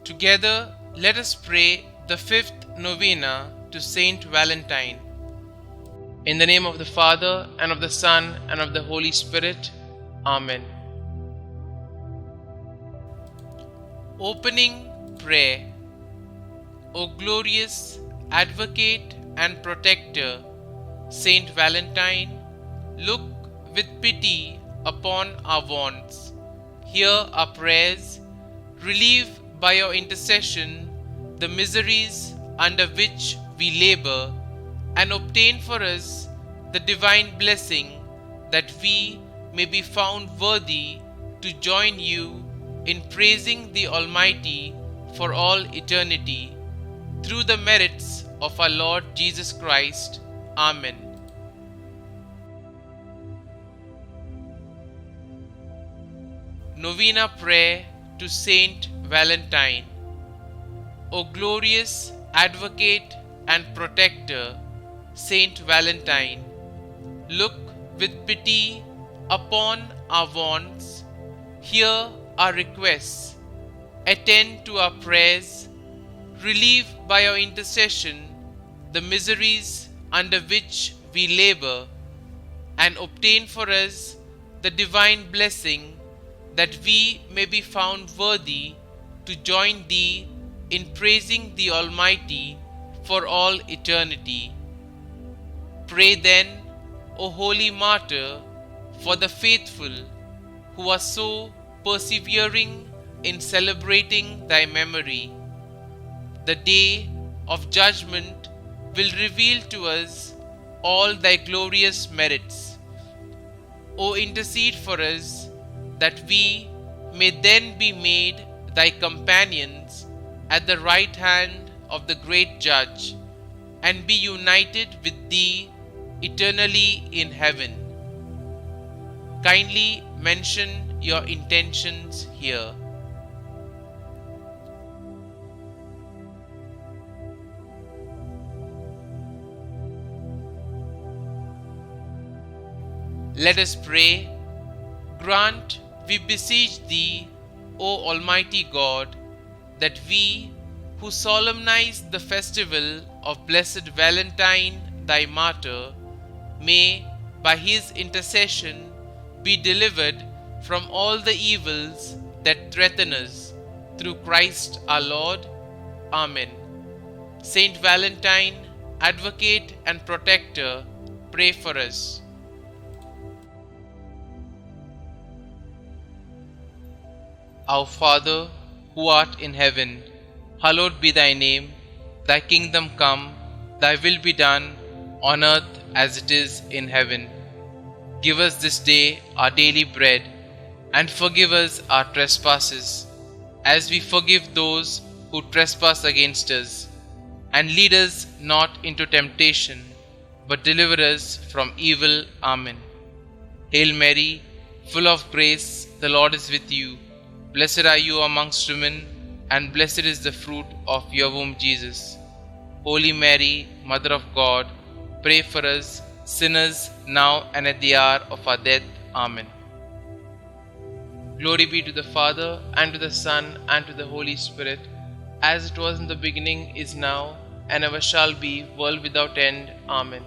Together, let us pray the fifth novena to St Valentine. In the name of the Father, and of the Son, and of the Holy Spirit. Amen. Opening prayer. O glorious Advocate and Protector, St Valentine, look with pity upon our wants. Hear our prayers. Relieve by your intercession the miseries under which we labor, and obtain for us the divine blessing that we may be found worthy to join you in praising the Almighty for all eternity. Through the merits of our Lord Jesus Christ. Amen. Novena Prayer to Saint Valentine. O glorious Advocate and Protector, St Valentine, look with pity upon our wants. Hear our requests. Attend to our prayers. Relieve by your intercession the miseries under which we labor, and obtain for us the divine blessing that we may be found worthy to join thee in praising the Almighty for all eternity. Pray then, O holy martyr, for the faithful who are so persevering in celebrating thy memory. The day of judgment will reveal to us all thy glorious merits. O intercede for us, that we may then be made thy companions at the right hand of the great Judge, and be united with thee eternally in heaven. Kindly mention your intentions here. Let us pray. Grant, we beseech thee, O Almighty God, that we, who solemnize the festival of Blessed Valentine, thy martyr, may, by his intercession, be delivered from all the evils that threaten us, through Christ our Lord. Amen. Saint Valentine, Advocate and Protector, pray for us. Our Father, who art in heaven, hallowed be thy name. Thy kingdom come, thy will be done, on earth as it is in heaven. Give us this day our daily bread, and forgive us our trespasses, as we forgive those who trespass against us. And lead us not into temptation, but deliver us from evil. Amen. Hail Mary, full of grace, the Lord is with you. Blessed are you amongst women, and blessed is the fruit of your womb, Jesus. Holy Mary, Mother of God, pray for us sinners, now and at the hour of our death. Amen. Glory be to the Father, and to the Son, and to the Holy Spirit, as it was in the beginning, is now, and ever shall be, world without end. Amen.